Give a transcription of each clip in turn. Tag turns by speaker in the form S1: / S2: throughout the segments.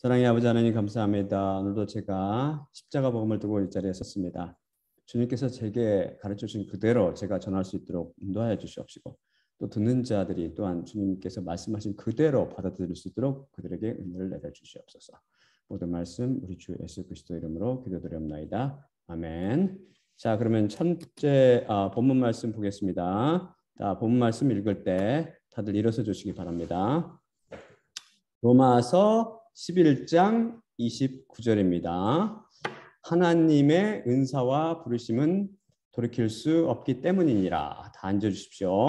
S1: 사랑의 아버지 하나님 감사합니다. 오늘도 제가 십자가 복음을 두고 이 자리에 섰습니다. 주님께서 제게 가르쳐 주신 그대로 제가 전할 수 있도록 인도하여 주시옵시고 또 듣는 자들이 또한 주님께서 말씀하신 그대로 받아들일 수 있도록 그들에게 은혜를 내려 주시옵소서. 모든 말씀 우리 주 예수 그리스도 이름으로 기도드렸나이다. 아멘. 자, 그러면 첫째 본문 말씀 보겠습니다. 자, 본문 말씀 읽을 때 다들 일어서 주시기 바랍니다. 로마서 11장 29절입니다. 하나님의 은사와 부르심은 돌이킬 수 없기 때문이니라. 다 앉아주십시오.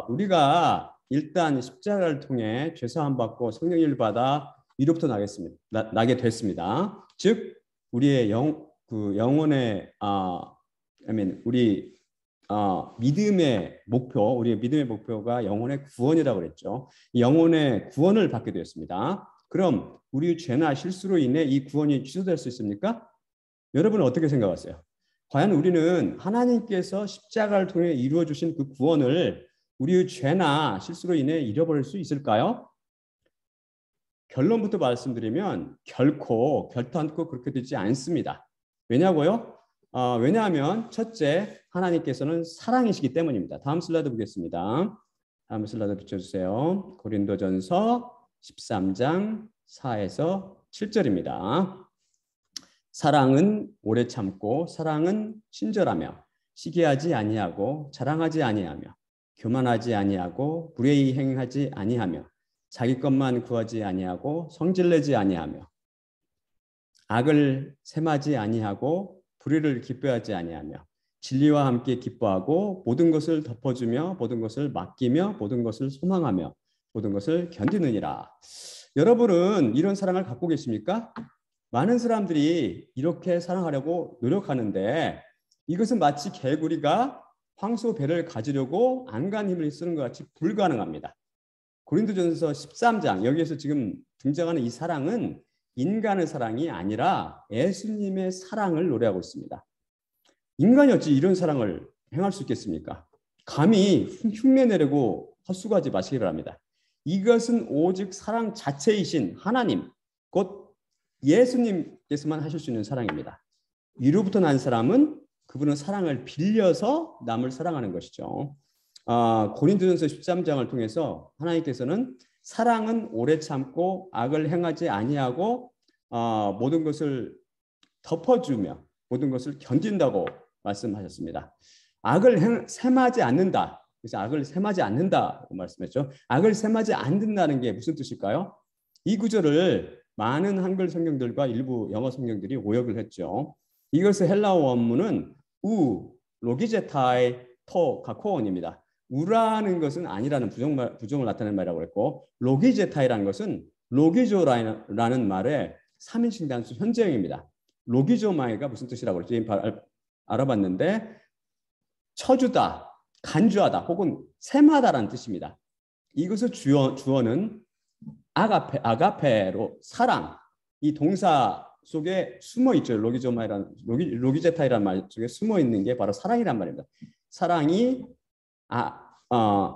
S1: 우리가 일단 십자가를 통해 죄사함 받고 성령을 받아 위로부터 나게 됐습니다. 즉 우리의 영혼의 우리 믿음의 목표, 우리의 믿음의 목표가 영혼의 구원이라고 그랬죠. 영혼의 구원을 받게 되었습니다. 그럼 우리 죄나 실수로 인해 이 구원이 취소될 수 있습니까? 여러분은 어떻게 생각하세요? 과연 우리는 하나님께서 십자가를 통해 이루어 주신 그 구원을 우리의 죄나 실수로 인해 잃어버릴 수 있을까요? 결론부터 말씀드리면 결코 결단코 그렇게 되지 않습니다. 왜냐고요? 왜냐하면 첫째, 하나님께서는 사랑이시기 때문입니다. 다음 슬라이드 보겠습니다. 다음 슬라이드 비춰주세요. 고린도전서 13장 4에서 7절입니다. 사랑은 오래 참고 사랑은 친절하며 시기하지 아니하고 자랑하지 아니하며 교만하지 아니하고 불의히 행하지 아니하며 자기 것만 구하지 아니하고 성질내지 아니하며 악을 셈하지 아니하고 불의를 기뻐하지 아니하며 진리와 함께 기뻐하고 모든 것을 덮어주며 모든 것을 맡기며 모든 것을 소망하며 모든 것을 견디느니라. 여러분은 이런 사랑을 갖고 계십니까? 많은 사람들이 이렇게 사랑하려고 노력하는데 이것은 마치 개구리가 황소 배를 가지려고 안간 힘을 쓰는 것 같이 불가능합니다. 고린도전서 13장 여기에서 지금 등장하는 이 사랑은 인간의 사랑이 아니라 예수님의 사랑을 노래하고 있습니다. 인간이 어찌 이런 사랑을 행할 수 있겠습니까? 감히 흉내내려고 헛수고하지 마시기 바랍니다. 이것은 오직 사랑 자체이신 하나님, 곧 예수님께서만 하실 수 있는 사랑입니다. 위로부터 난 사람은 그분은 사랑을 빌려서 남을 사랑하는 것이죠. 고린도전서 13장을 통해서 하나님께서는 사랑은 오래 참고 악을 행하지 아니하고 모든 것을 덮어주며 모든 것을 견딘다고 말씀하셨습니다. 악을 셈하지 않는다. 그래서 악을 셈하지 않는다고 말씀했죠. 악을 셈하지 않는다는 게 무슨 뜻일까요? 이 구절을 많은 한글 성경들과 일부 영어 성경들이 오역을 했죠. 이것의 헬라어 원문은 로기제타이 토 가코온입니다. 우라는 것은 아니라는 부정을 나타내는 말이라고 했고 로기제타이라는 것은 로기조라는 말의 3인칭 단수 현재형입니다. 로기조마이가 무슨 뜻이라고 그랬지? 알아봤는데 쳐주다, 간주하다 혹은 셈하다라는 뜻입니다. 이것의 주어는 아가페로 사랑, 이 동사 속에 숨어 있죠. 로기제타이라는 말 속에 숨어 있는 게 바로 사랑이란 말입니다. 사랑이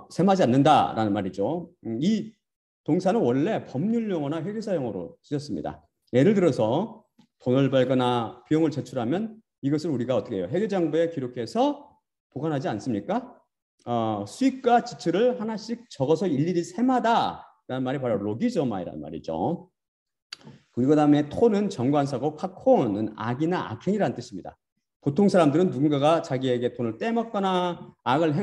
S1: 셈하지 않는다라는 말이죠. 이 동사는 원래 법률 용어나 회계사 용어로 쓰였습니다. 예를 들어서 돈을 벌거나 비용을 제출하면 이것을 우리가 어떻게 해요? 회계장부에 기록해서 보관하지 않습니까? 수익과 지출을 하나씩 적어서 일일이 셈하다라는 말이 바로 로기조마이라는 말이죠. 그리고 다음에 토는 정관사고 카코는 악이나 악행이라는 뜻입니다. 보통 사람들은 누군가가 자기에게 돈을 떼먹거나 악을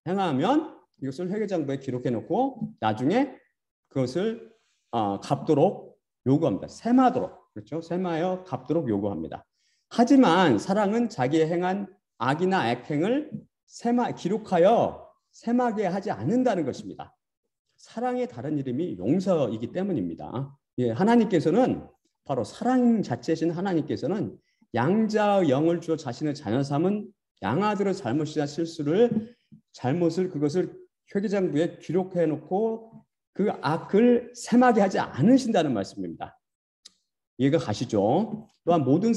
S1: 행하면 이것을 회계장부에 기록해놓고 나중에 그것을 갚도록 요구합니다. 셈하도록, 그렇죠? 셈하여 갚도록 요구합니다. 하지만 사랑은 자기의 행한 악이나 악행을 기록하여 셈하게 하지 않는다는 것입니다. 사랑의 다른 이름이 용서이기 때문입니다. 예, 하나님께서는 바로 사랑 자체이신 하나님께서는 양자의 영을 주어 자신의 자녀 삼은 양아들의 잘못이나 잘못을 그것을 회계장부에 기록해 놓고 그 악을 셈하게 하지 않으신다는 말씀입니다. 이해가 가시죠? 또한 모든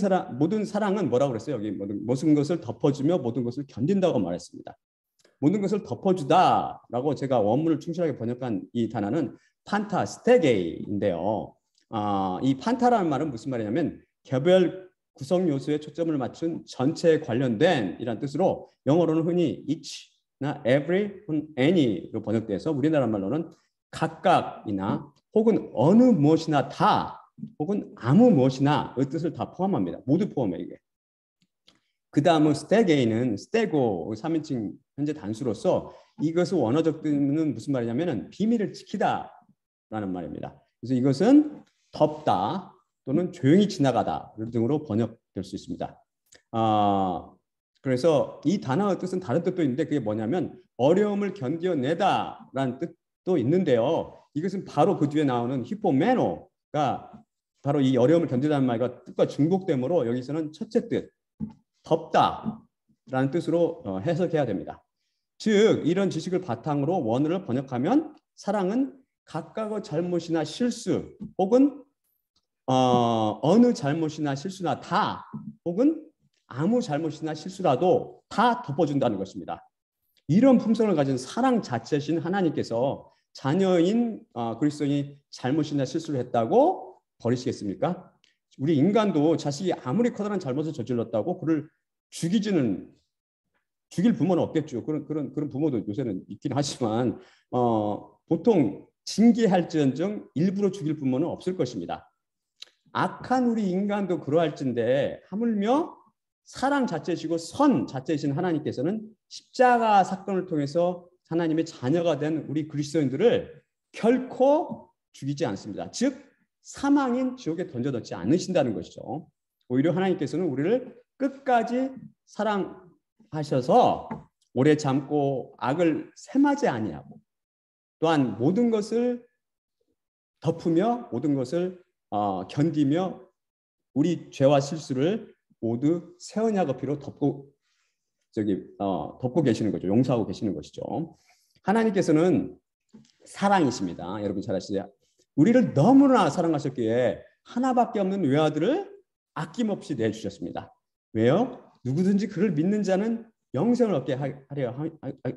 S1: 사랑은 뭐라고 그랬어요? 여기 모든 것을 덮어주며 모든 것을 견딘다고 말했습니다. 모든 것을 덮어주다라고 제가 원문을 충실하게 번역한 이 단어는 판타스테게인데요. 이 판타라는 말은 무슨 말이냐면 개별 구성 요소에 초점을 맞춘 전체에 관련된 이란 뜻으로 영어로는 흔히 each나 every, any로 번역돼서 우리나라 말로는 각각이나 혹은 어느 무엇이나 다 혹은 아무 무엇이나의 뜻을 다 포함합니다. 모두 포함해요. 이게. 그 다음은 스테게이는 스테고 3인칭 현재 단수로서 이것의 원어적 뜻은 무슨 말이냐면 비밀을 지키다라는 말입니다. 그래서 이것은 덮다 또는 조용히 지나가다 등으로 번역될 수 있습니다. 그래서 이 단어의 뜻은 다른 뜻도 있는데 그게 뭐냐면 어려움을 견뎌내다라는 뜻도 있는데요. 이것은 바로 그 뒤에 나오는 히포메노가 바로 이 어려움을 견디다는 말과 뜻과 중복되므로 여기서는 첫째 뜻 덮다라는 뜻으로 해석해야 됩니다. 즉 이런 지식을 바탕으로 원어를 번역하면 사랑은 각각의 잘못이나 실수 혹은 어느 잘못이나 실수나 다 혹은 아무 잘못이나 실수라도 다 덮어준다는 것입니다. 이런 품성을 가진 사랑 자체신 하나님께서 자녀인 그리스도인이 잘못이나 실수를 했다고 버리시겠습니까? 우리 인간도 자식이 아무리 커다란 잘못을 저질렀다고 그를 죽일 부모는 없겠죠. 그런 부모도 요새는 있긴 하지만 보통 징계할지언정 일부러 죽일 부모는 없을 것입니다. 악한 우리 인간도 그러할진데 하물며 사랑 자체이시고 선 자체이신 하나님께서는 십자가 사건을 통해서 하나님의 자녀가 된 우리 그리스도인들을 결코 죽이지 않습니다. 즉 사망인 지옥에 던져넣지 않으신다는 것이죠. 오히려 하나님께서는 우리를 끝까지 사랑하셔서 오래 참고 악을 sem하지 아니하고 또한 모든 것을 덮으며 모든 것을 견디며 우리 죄와 실수를 모두 새 언약의 피로 덮고 계시는 거죠. 용서하고 계시는 것이죠. 하나님께서는 사랑이십니다. 여러분 잘 아시죠? 우리를 너무나 사랑하셨기에 하나밖에 없는 외아들을 아낌없이 내주셨습니다. 왜요? 누구든지 그를 믿는 자는 영생을 얻게 하려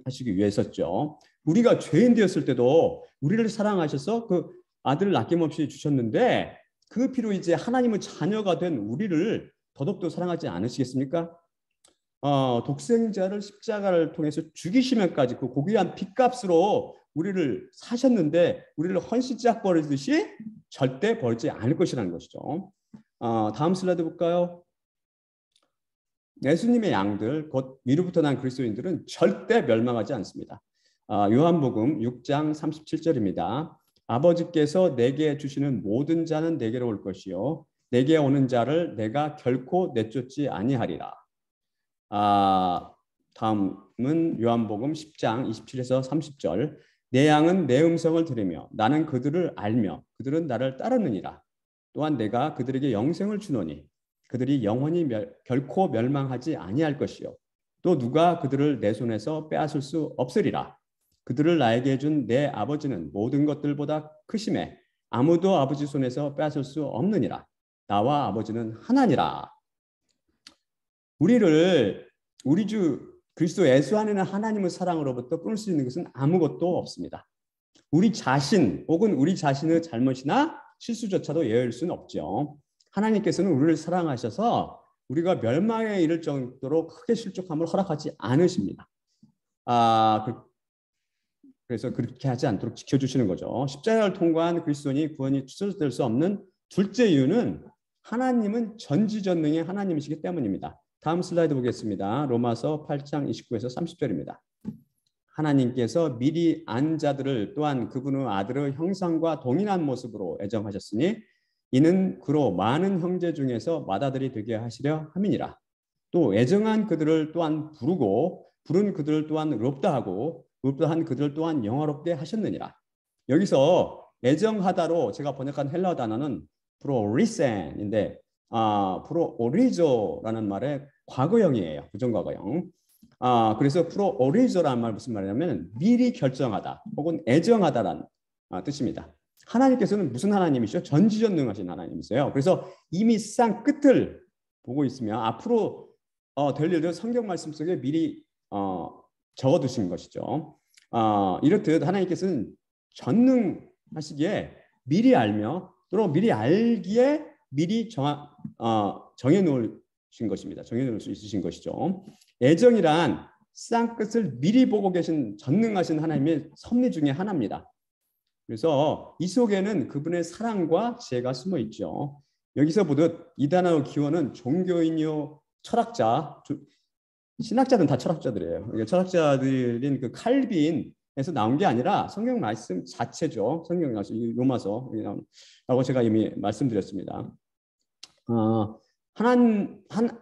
S1: 하시기 위해서죠. 우리가 죄인 되었을 때도 우리를 사랑하셔서 그 아들을 아낌없이 주셨는데 그 피로 이제 하나님의 자녀가 된 우리를 더더욱더 사랑하지 않으시겠습니까? 독생자를 십자가를 통해서 죽이시면까지 그 고귀한 핏값으로 우리를 사셨는데 우리를 헌신짝 버리듯이 절대 버리지 않을 것이라는 것이죠. 다음 슬라이드 볼까요? 예수님의 양들, 곧 위로부터 난 그리스도인들은 절대 멸망하지 않습니다. 요한복음 6장 37절입니다. 아버지께서 내게 주시는 모든 자는 내게로 올 것이요 내게 오는 자를 내가 결코 내쫓지 아니하리라. 다음은 요한복음 10장 27에서 30절. 내 양은 내 음성을 들으며 나는 그들을 알며 그들은 나를 따르느니라. 또한 내가 그들에게 영생을 주노니 그들이 영원히 결코 멸망하지 아니할 것이요 또 누가 그들을 내 손에서 빼앗을 수 없으리라. 그들을 나에게 준 내 아버지는 모든 것들보다 크심에 아무도 아버지 손에서 빼앗을 수 없느니라. 나와 아버지는 하나니라. 우리를 우리 주 그리스도 예수 안에는 하나님의 사랑으로부터 끊을 수 있는 것은 아무것도 없습니다. 우리 자신 혹은 우리 자신의 잘못이나 실수조차도 예외일 수는 없죠. 하나님께서는 우리를 사랑하셔서 우리가 멸망에 이를 정도로 크게 실족함을 허락하지 않으십니다. 그래서 그렇게 하지 않도록 지켜주시는 거죠. 십자가를 통과한 그리스도인이 구원이 취소될 수 없는 둘째 이유는 하나님은 전지전능의 하나님이시기 때문입니다. 다음 슬라이드 보겠습니다. 로마서 8장 29에서 30절입니다. 하나님께서 미리 안 자들을 또한 그분의 아들의 형상과 동일한 모습으로 애정하셨으니 이는 그로 많은 형제 중에서 맏아들이 되게 하시려 함이니라. 또 애정한 그들을 또한 부르고 부른 그들을 또한 의롭다 하고 의롭다한 그들을 또한 영화롭게 하셨느니라. 여기서 애정하다로 제가 번역한 헬라어 단어는 프로리센인데 프로오리조라는 말의 과거형이에요. 부정과거형. 그래서 프로오리조라는 말 무슨 말이냐면 미리 결정하다 혹은 애정하다라는 뜻입니다. 하나님께서는 무슨 하나님이시죠? 전지전능하신 하나님이세요. 그래서 이미 쌍 끝을 보고 있으면 앞으로 될 일들 성경 말씀 속에 미리 적어두신 것이죠. 이렇듯 하나님께서는 전능하시기에 미리 알며 또는 미리 알기에 미리 정해놓으신 것입니다. 정해놓을 수 있으신 것이죠. 애정이란 세상 끝을 미리 보고 계신 전능하신 하나님의 섭리 중에 하나입니다. 그래서 이 속에는 그분의 사랑과 지혜가 숨어 있죠. 여기서 보듯 이다나오 기원은 종교인이요 철학자, 신학자들은 다 철학자들이에요. 철학자들인 그 칼빈에서 나온 게 아니라 성경 말씀 자체죠. 성경 말씀 로마서라고 제가 이미 말씀드렸습니다. 한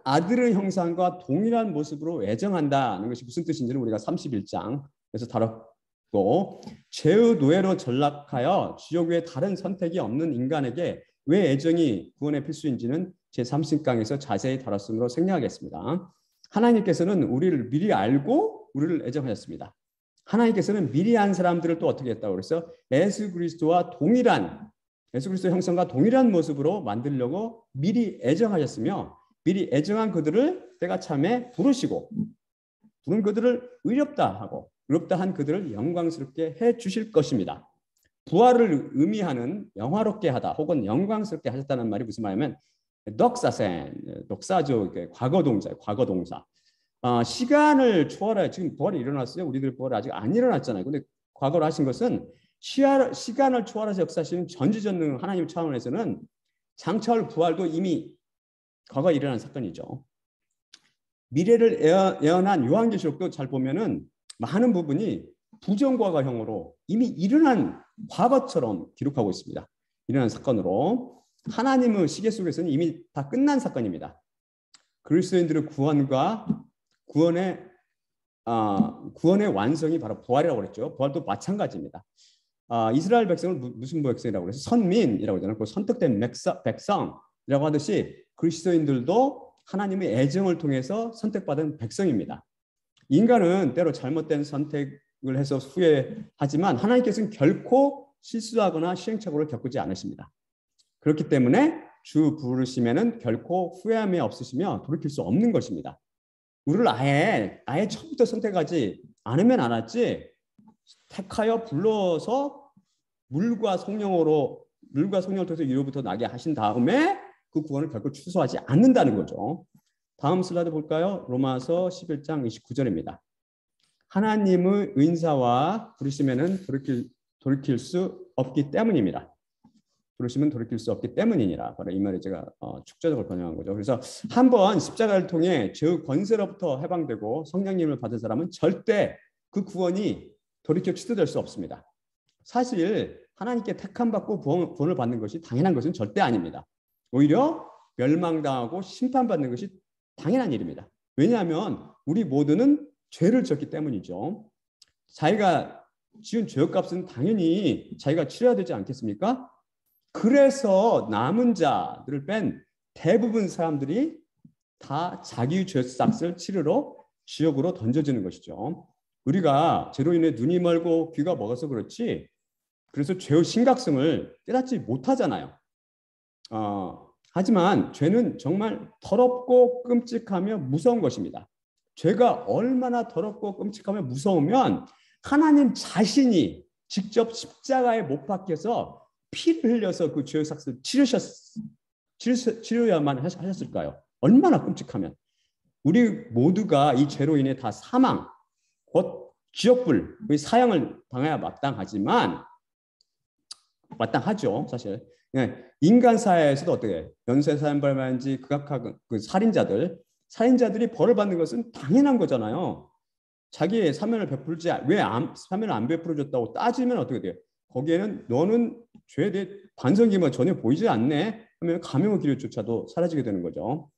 S1: 아들의 형상과 동일한 모습으로 애정한다는 것이 무슨 뜻인지는 우리가 31장에서 다뤘고, 죄의 노예로 전락하여 지옥 외에 다른 선택이 없는 인간에게 왜 애정이 구원의 필수인지는 제30강에서 자세히 다뤘으므로 생략하겠습니다. 하나님께서는 우리를 미리 알고 우리를 애정하셨습니다. 하나님께서는 미리 안 사람들을 또 어떻게 했다고 그래서 예수 그리스도의 형상과 동일한 모습으로 만들려고 미리 애정하셨으며, 미리 애정한 그들을 때가 참에 부르시고, 부른 그들을 의롭다 하고 의롭다 한 그들을 영광스럽게 해 주실 것입니다. 부활을 의미하는 영화롭게 하다 혹은 영광스럽게 하셨다는 말이 무슨 말이냐면 덕사죠. 과거 동사. 시간을 초월해. 지금 부활이 일어났어요. 우리들 부활이 아직 안 일어났잖아요. 근데 과거로 하신 것은 시간을 초월해서 역사하시는 전지전능 하나님 차원에서는 장차올 부활도 이미 과거에 일어난 사건이죠. 미래를 예언한 요한계시록도 잘 보면은 많은 부분이 부정과거형으로 이미 일어난 과거처럼 기록하고 있습니다. 일어난 사건으로. 하나님의 시계 속에서는 이미 다 끝난 사건입니다. 그리스도인들의 구원의 완성이 바로 부활이라고 그랬죠. 부활도 마찬가지입니다. 이스라엘 백성을 무슨 백성이라고 그래서 선민이라고 하잖아요. 그 선택된 백성이라고 하듯이 그리스도인들도 하나님의 애정을 통해서 선택받은 백성입니다. 인간은 때로 잘못된 선택을 해서 후회하지만 하나님께서는 결코 실수하거나 시행착오를 겪지 않으십니다. 그렇기 때문에 주 부르심에는 결코 후회함이 없으시며 돌이킬 수 없는 것입니다. 우리를 아예 처음부터 선택하지 않으면 안 왔지, 택하여 불러서 물과 성령을 통해서 위로부터 나게 하신 다음에 그 구원을 결코 취소하지 않는다는 거죠. 다음 슬라이드 볼까요? 로마서 11장 29절입니다. 하나님의 은사와 부르심에는 돌이킬 수 없기 때문입니다. 부르심은 돌이킬 수 없기 때문이니라. 바로 이 말을 제가 축자적으로 번역한 거죠. 그래서 한번 십자가를 통해 죄의 권세로부터 해방되고 성령님을 받은 사람은 절대 그 구원이 돌이켜 취소될 수 없습니다. 사실 하나님께 택함받고 구원을 받는 것이 당연한 것은 절대 아닙니다. 오히려 멸망당하고 심판받는 것이 당연한 일입니다. 왜냐하면 우리 모두는 죄를 졌기 때문이죠. 자기가 지은 죄값은 당연히 자기가 치러야 되지 않겠습니까? 그래서 남은 자들을 뺀 대부분 사람들이 다 자기 죄값을 치르러 지옥으로 던져지는 것이죠. 우리가 죄로 인해 눈이 멀고 귀가 먹어서 그렇지, 그래서 죄의 심각성을 깨닫지 못하잖아요. 하지만 죄는 정말 더럽고 끔찍하며 무서운 것입니다. 죄가 얼마나 더럽고 끔찍하며 무서우면 하나님 자신이 직접 십자가에 못 박혀서 피를 흘려서 그 죄의 삭을 치료야만 하셨을까요? 얼마나 끔찍하면. 우리 모두가 이 죄로 인해 다 사망, 곧 지옥불, 사형을 당해야 마땅하죠, 사실. 인간 사회에서도 어떻게 연쇄살인범이라든지 극악한 그 살인자들이 벌을 받는 것은 당연한 거잖아요. 자기의 사면을 베풀지 왜 사면을 안 베풀어줬다고 따지면 어떻게 돼요? 거기에는 너는 죄에 대해 반성기만 전혀 보이지 않네 하면 감형의 기류조차도 사라지게 되는 거죠.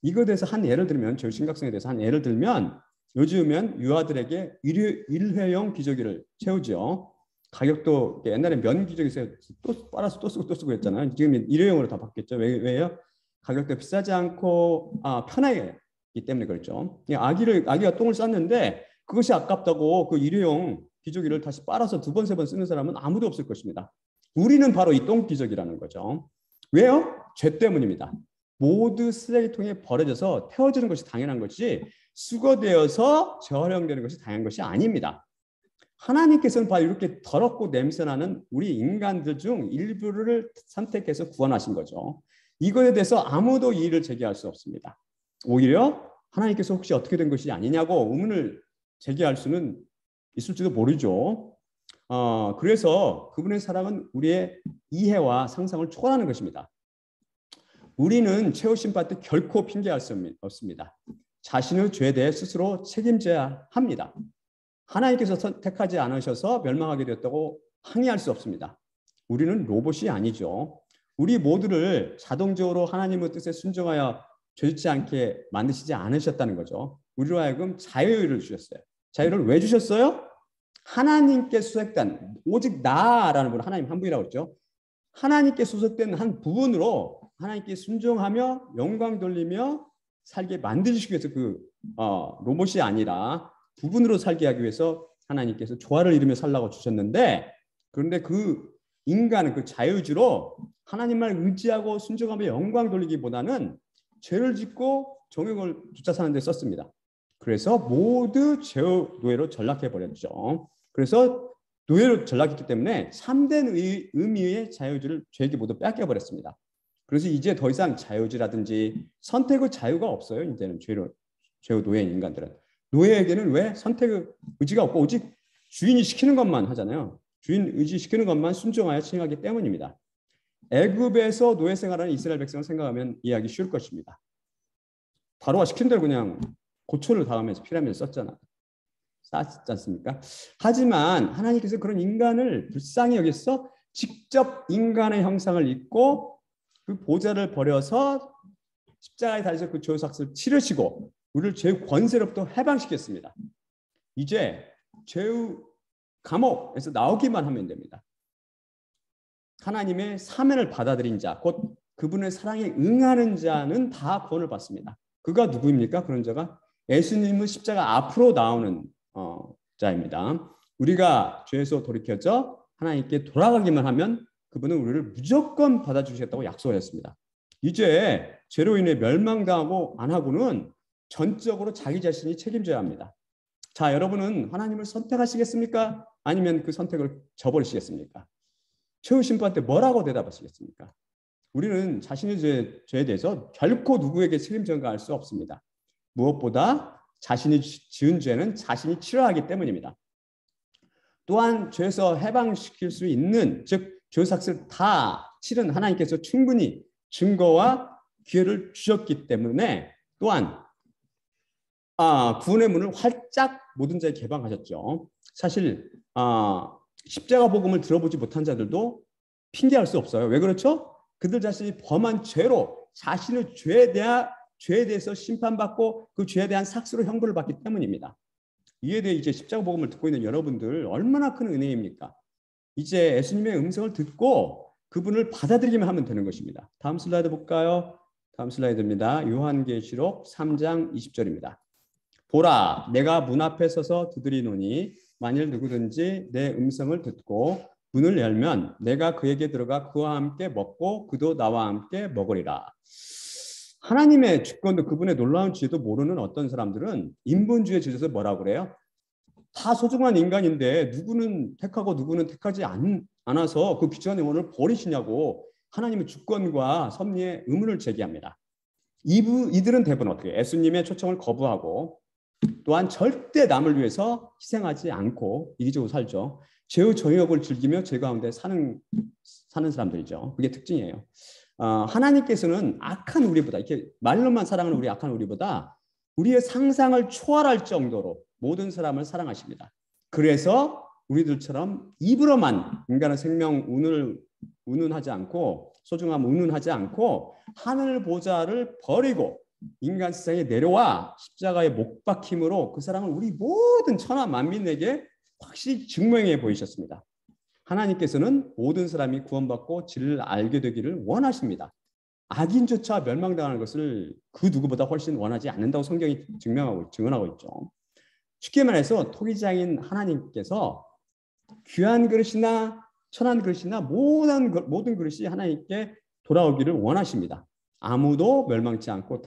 S1: 이거에 대해서 한 예를 들면, 죄의 심각성에 대해서 한 예를 들면, 요즘은 유아들에게 일회용 기저귀를 채우죠. 가격도 옛날에 면 기저귀에서 또 빨아서 또 쓰고 했잖아요. 지금 일회용으로 다 바뀌었죠. 왜요? 가격도 비싸지 않고 편하기 때문에 그렇죠. 아기가 똥을 쌌는데 그것이 아깝다고 그 일회용 기저귀를 다시 빨아서 2번, 3번 쓰는 사람은 아무도 없을 것입니다. 우리는 바로 이 똥 기저귀라는 거죠. 왜요? 죄 때문입니다. 모두 쓰레기통에 버려져서 태워지는 것이 당연한 것이, 수거되어서 재활용되는 것이 당연한 것이 아닙니다. 하나님께서는 바로 이렇게 더럽고 냄새나는 우리 인간들 중 일부를 선택해서 구원하신 거죠. 이거에 대해서 아무도 이의를 제기할 수 없습니다. 오히려 하나님께서 혹시 어떻게 된 것이 아니냐고 의문을 제기할 수는 있을지도 모르죠. 그래서 그분의 사랑은 우리의 이해와 상상을 초월하는 것입니다. 우리는 최후 심판 때 결코 핑계할 수 없습니다. 자신의 죄에 대해 스스로 책임져야 합니다. 하나님께서 선택하지 않으셔서 멸망하게 되었다고 항의할 수 없습니다. 우리는 로봇이 아니죠. 우리 모두를 자동적으로 하나님의 뜻에 순종하여 죄짓지 않게 만드시지 않으셨다는 거죠. 우리로 하여금 자유를 주셨어요. 자유를 왜 주셨어요? 하나님께 소속된 오직 나라는 분, 하나님 한 분이라고 했죠. 하나님께 소속된 한 부분으로 하나님께 순종하며 영광 돌리며 살게 만드시기 위해서 로봇이 아니라 부분으로 살게 하기 위해서 하나님께서 조화를 이루며 살라고 주셨는데, 그런데 그 인간은 그 자유주로 하나님만 의지하고 순종하며 영광 돌리기보다는 죄를 짓고 정욕을 쫓아 사는 데 썼습니다. 그래서 모두 죄의 노예로 전락해 버렸죠. 그래서 노예로 전락했기 때문에 참된 의미의 자유주를 죄에게 모두 뺏겨 버렸습니다. 그래서 이제 더 이상 자유주라든지 선택의 자유가 없어요. 이제는 죄의 노예인 인간들은. 노예에게는 왜 선택의 의지가 없고 오직 주인이 시키는 것만 하잖아요. 주인 의지 시키는 것만 순종하여 시행하기 때문입니다. 애굽에서 노예 생활하는 이스라엘 백성을 생각하면 이해하기 쉬울 것입니다. 바로가 시킨 대로 그냥 고초를 당하면서 피라미드를 썼지 않습니까? 하지만 하나님께서 그런 인간을 불쌍히 여기서 직접 인간의 형상을 입고 그 보좌를 버려서 십자가에 달려서 그 죄삭을 치르시고 우리를 죄의 권세로부터 해방시켰습니다. 이제 죄의 감옥에서 나오기만 하면 됩니다. 하나님의 사면을 받아들인 자, 곧 그분의 사랑에 응하는 자는 다 구원을 받습니다. 그가 누구입니까? 그런 자가 예수님은 십자가 앞으로 나오는 자입니다. 우리가 죄에서 돌이켜져 하나님께 돌아가기만 하면 그분은 우리를 무조건 받아주시겠다고 약속을 했습니다. 이제 죄로 인해 멸망당하고 안 하고는 전적으로 자기 자신이 책임져야 합니다. 자, 여러분은 하나님을 선택하시겠습니까? 아니면 그 선택을 저버리시겠습니까? 최후 심판 때 뭐라고 대답하시겠습니까? 우리는 자신의 죄에 대해서 결코 누구에게 책임전가할 수 없습니다. 무엇보다 자신이 지은 죄는 자신이 치러야 하기 때문입니다. 또한 죄에서 해방시킬 수 있는, 즉 죄삭을 다 치른 하나님께서 충분히 증거와 기회를 주셨기 때문에 또한 구원의 문을 활짝 모든 자에 개방하셨죠. 사실 십자가 복음을 들어보지 못한 자들도 핑계할 수 없어요. 왜 그렇죠? 그들 자신이 범한 죄로 자신의 죄에 대해서 심판받고 그 죄에 대한 삭스로 형벌을 받기 때문입니다. 이에 대해 이제 십자가 복음을 듣고 있는 여러분들 얼마나 큰 은혜입니까? 이제 예수님의 음성을 듣고 그분을 받아들이기만 하면 되는 것입니다. 다음 슬라이드 볼까요? 다음 슬라이드입니다. 요한계시록 3장 20절입니다. 보라, 내가 문 앞에 서서 두드리노니 만일 누구든지 내 음성을 듣고 문을 열면 내가 그에게 들어가 그와 함께 먹고 그도 나와 함께 먹으리라. 하나님의 주권도 그분의 놀라운 지혜도 모르는 어떤 사람들은 인본주의에 젖어서 뭐라고 그래요? 다 소중한 인간인데 누구는 택하고 누구는 택하지 않아서 그 귀중한 영혼을 버리시냐고 하나님의 주권과 섭리에 의문을 제기합니다. 이들은 대부분 어떻게 예수님의 초청을 거부하고 또한 절대 남을 위해서 희생하지 않고 이기적으로 살죠. 죄의 정욕을 즐기며 죄 가운데 사는 사람들이죠. 그게 특징이에요. 하나님께서는 악한 우리보다, 이렇게 말로만 사랑하는 우리 악한 우리보다 우리의 상상을 초월할 정도로 모든 사람을 사랑하십니다. 그래서 우리들처럼 입으로만 인간의 생명 운운하지 않고 소중함 운운하지 않고 하늘 보좌를 버리고 인간 세상에 내려와 십자가에 못 박힘으로 그 사랑을 우리 모든 천하 만민에게 확실히 증명해 보이셨습니다. 하나님께서는 모든 사람이 구원받고 진리를 알게 되기를 원하십니다. 악인조차 멸망당하는 것을 그 누구보다 훨씬 원하지 않는다고 성경이 증언하고 있죠. 쉽게 말해서 토기장인 하나님께서 귀한 그릇이나 천한 그릇이나 모든 그릇이 하나님께 돌아오기를 원하십니다. 아무도 멸망치 않고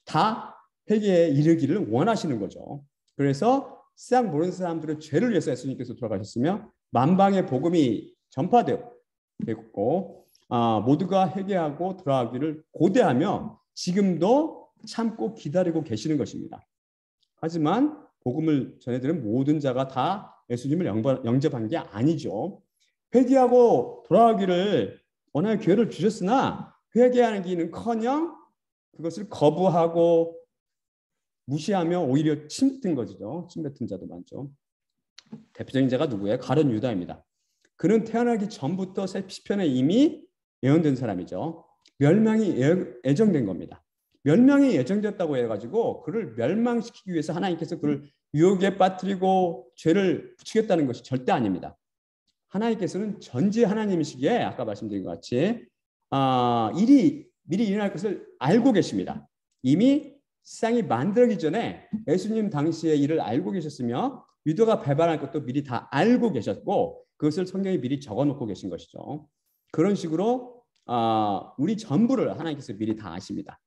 S1: 다 회개에 이르기를 원하시는 거죠. 그래서 세상 모르는 사람들의 죄를 위해서 예수님께서 돌아가셨으며 만방의 복음이 전파되었고 모두가 회개하고 돌아가기를 고대하며 지금도 참고 기다리고 계시는 것입니다. 하지만 복음을 전해드린 모든 자가 다 예수님을 영접한 게 아니죠. 회개하고 돌아가기를 원하는 기회를 주셨으나 회개하기는커녕 그것을 거부하고 무시하며 오히려 침뱉은 거죠. 침뱉은 자도 많죠. 대표적인 자가 누구예요? 가룟 유다입니다. 그는 태어나기 전부터 시편에 이미 예언된 사람이죠. 멸망이 예정된 겁니다. 멸망이 예정됐다고 해가지고 그를 멸망시키기 위해서 하나님께서 그를 유혹에 빠뜨리고 죄를 붙이겠다는 것이 절대 아닙니다. 하나님께서는 전지 하나님이시기에 아까 말씀드린 것 같이 일이 미리 일어날 것을 알고 계십니다. 이미 세상이 만들기 전에 예수님 당시의 일을 알고 계셨으며 유다가 배반할 것도 미리 다 알고 계셨고 그것을 성경에 미리 적어놓고 계신 것이죠. 그런 식으로 우리 전부를 하나님께서 미리 다 아십니다.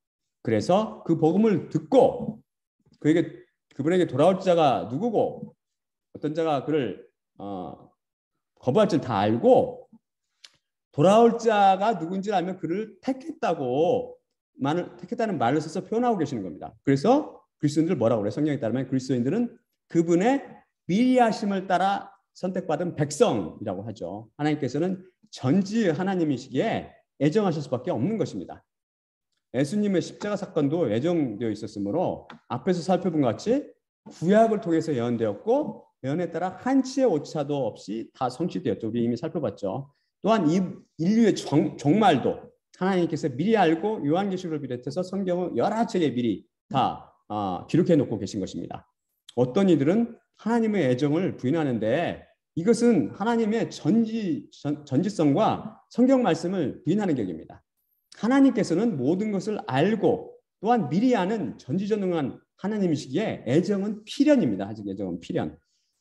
S1: 그래서 그 복음을 듣고 그분에게 돌아올 자가 누구고 어떤 자가 그를 거부할 줄 다 알고 돌아올 자가 누군지 알면 그를 택했다는 말을 써서 표현하고 계시는 겁니다. 그래서 그리스도인들 뭐라고 그래요? 성경에 따르면 그리스도인들은 그분의 미리 하심을 따라 선택받은 백성이라고 하죠. 하나님께서는 전지 하나님이시기에 애정하실 수밖에 없는 것입니다. 예수님의 십자가 사건도 예정되어 있었으므로 앞에서 살펴본 것 같이 구약을 통해서 예언되었고 예언에 따라 한치의 오차도 없이 다 성취되었죠. 우리 이미 살펴봤죠. 또한 이 인류의 종말도 하나님께서 미리 알고 요한계시록을 비롯해서 성경은 여러 책에 미리 다 기록해 놓고 계신 것입니다. 어떤 이들은 하나님의 애정을 부인하는데 이것은 하나님의 전지성과 성경 말씀을 부인하는 격입니다. 하나님께서는 모든 것을 알고 또한 미리 아는 전지전능한 하나님이시기에 애정은 필연입니다. 아직 애정은 필연.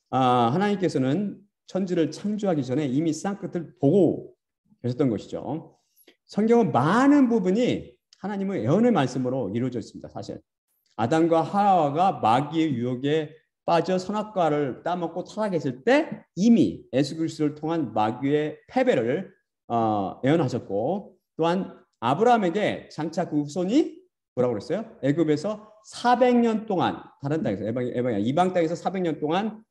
S1: 하나님께서는 천지를 창조하기 전에 이미 쌍 끝을 보고 계셨던 것이죠. 성경은 많은 부분이 하나님의 예언의 말씀으로 이루어져 있습니다. 사실 아담과 하와가 마귀의 유혹에 빠져 선악과를 따먹고 타락했을 때 이미 예수 그리스도를 통한 마귀의 패배를 예언하셨고 또한 아브라함에게 장차 그 후손이 뭐라고 그랬어요? 애굽에서 400년 동안 다른 땅에서 이방 땅에서 400년 동안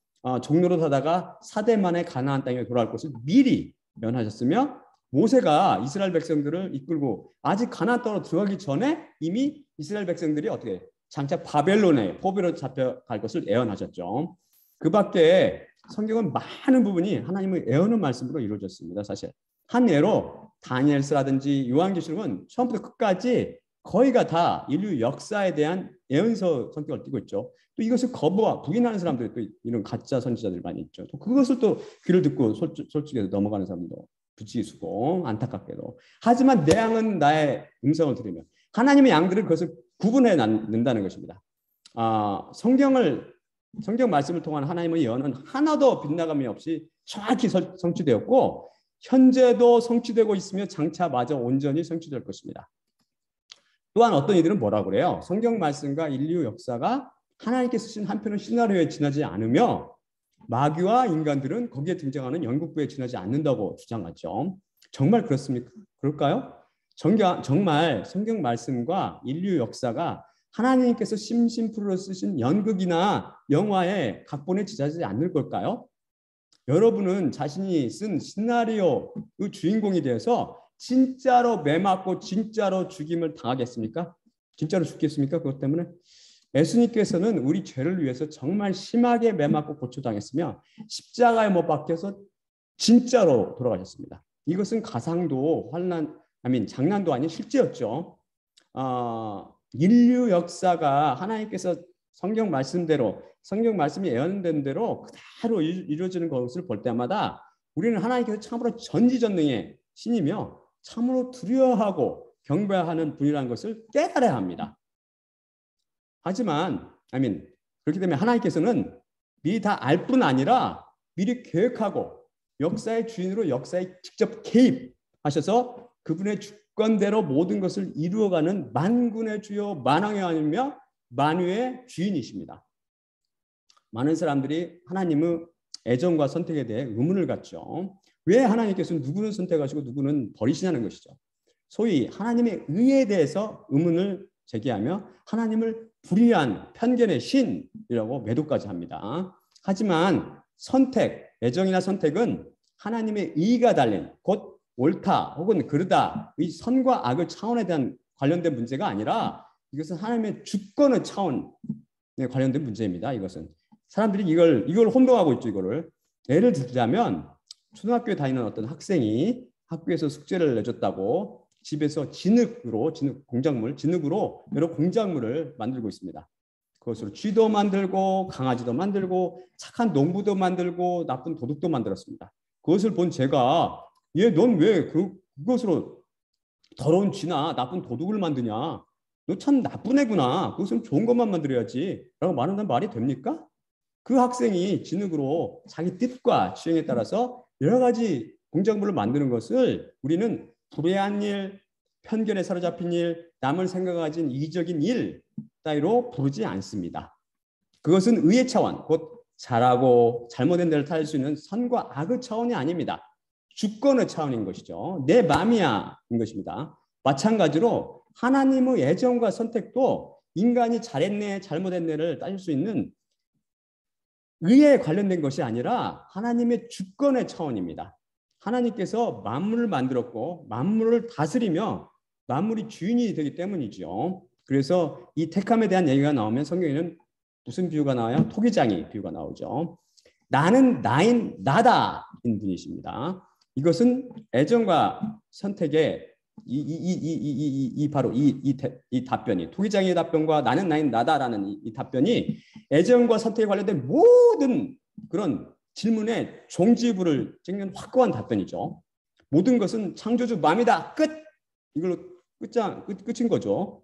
S1: 종로로 사다가 4대 만에 가나안 땅에 돌아올 것을 미리 예언하셨으며 모세가 이스라엘 백성들을 이끌고 아직 가나안 땅으로 들어가기 전에 이미 이스라엘 백성들이 어떻게 장차 바벨론에 포로로 잡혀갈 것을 예언하셨죠. 그 밖에 성경은 많은 부분이 하나님의 예언의 말씀으로 이루어졌습니다. 사실 한 예로 다니엘서라든지 요한계시록은 처음부터 끝까지 거의가 다 인류 역사에 대한 예언서 성격을 띠고 있죠. 또 이것을 거부와 부인하는 사람들이 또 이런 가짜 선지자들이 많이 있죠. 또 그것을 또 귀를 듣고 솔직히 넘어가는 사람도 부지기수고 안타깝게도. 하지만 내 양은 나의 음성을 들으며 하나님의 양들은 그것을 구분해 낸다는 것입니다. 성경 말씀을 통한 하나님의 예언은 하나도 빗나감이 없이 정확히 성취되었고 현재도 성취되고 있으며 장차 마저 온전히 성취될 것입니다. 또한 어떤 이들은 뭐라고 그래요? 성경 말씀과 인류 역사가 하나님께 쓰신 한편의 시나리오에 지나지 않으며 마귀와 인간들은 거기에 등장하는 연극부에 지나지 않는다고 주장하죠. 정말 그렇습니까? 그럴까요? 정말 성경 말씀과 인류 역사가 하나님께서 심심풀로 쓰신 연극이나 영화의 각본에 지나지 않을 걸까요? 여러분은 자신이 쓴 시나리오의 주인공이 되어서 진짜로 매맞고 진짜로 죽임을 당하겠습니까? 진짜로 죽겠습니까? 그것 때문에 예수님께서는 우리 죄를 위해서 정말 심하게 매맞고 고초당했으며 십자가에 못 박혀서 진짜로 돌아가셨습니다. 이것은 가상도 장난도 아닌 실제였죠. 인류 역사가 하나님께서 성경 말씀이 예언된 대로 그대로 이루어지는 것을 볼 때마다 우리는 하나님께서 참으로 전지전능의 신이며 참으로 두려워하고 경배하는 분이라는 것을 깨달아야 합니다. 하지만 그렇기 때문에 하나님께서는 미리 다 알 뿐 아니라 미리 계획하고 역사의 주인으로 역사에 직접 개입하셔서 그분의 주권대로 모든 것을 이루어가는 만군의 주요 만왕의 왕이며 만유의 주인이십니다. 많은 사람들이 하나님의 애정과 선택에 대해 의문을 갖죠. 왜 하나님께서 누구는 선택하시고 누구는 버리시냐는 것이죠. 소위 하나님의 의에 대해서 의문을 제기하며 하나님을 불의한 편견의 신이라고 매도까지 합니다. 하지만 선택, 애정이나 선택은 하나님의 의가 달린 곧 옳다 혹은 그르다 이 선과 악의 차원에 대한 관련된 문제가 아니라 이것은 하나님의 주권의 차원에 관련된 문제입니다. 이것은 사람들이 이걸 혼동하고 있죠. 이거를 예를 들자면 초등학교에 다니는 어떤 학생이 학교에서 숙제를 내줬다고 집에서 진흙으로 여러 공작물을 만들고 있습니다. 그것으로 쥐도 만들고 강아지도 만들고 착한 농부도 만들고 나쁜 도둑도 만들었습니다. 그것을 본 제가 넌 왜 그것으로 더러운 쥐나 나쁜 도둑을 만드냐? 너 참 나쁜 애구나. 그것은 좋은 것만 만들어야지. 라고 말하는 말이 됩니까? 그 학생이 진흙으로 자기 뜻과 취향에 따라서 여러 가지 공작물을 만드는 것을 우리는 불의한 일, 편견에 사로잡힌 일, 남을 생각하진 이기적인 일 따위로 부르지 않습니다. 그것은 의의 차원, 곧 잘하고 잘못된 데를 찾을 수 있는 선과 악의 차원이 아닙니다. 주권의 차원인 것이죠. 내 맘이야 인 것입니다. 마찬가지로 하나님의 애정과 선택도 인간이 잘했네 잘못했네를 따질 수 있는 의에 관련된 것이 아니라 하나님의 주권의 차원입니다. 하나님께서 만물을 만들었고 만물을 다스리며 만물이 주인이 되기 때문이죠. 그래서 이 택함에 대한 얘기가 나오면 성경에는 무슨 비유가 나와요? 토기장이 비유가 나오죠. 나는 나인 나다인 분이십니다. 이것은 애정과 선택의 바로 이 답변이 토기장의 답변과 나는 나인 나다라는 이 답변이 애정과 선택에 관련된 모든 그런 질문의 종지부를 찍는 확고한 답변이죠. 모든 것은 창조주 마음이다. 끝. 이걸로 끝인 거죠.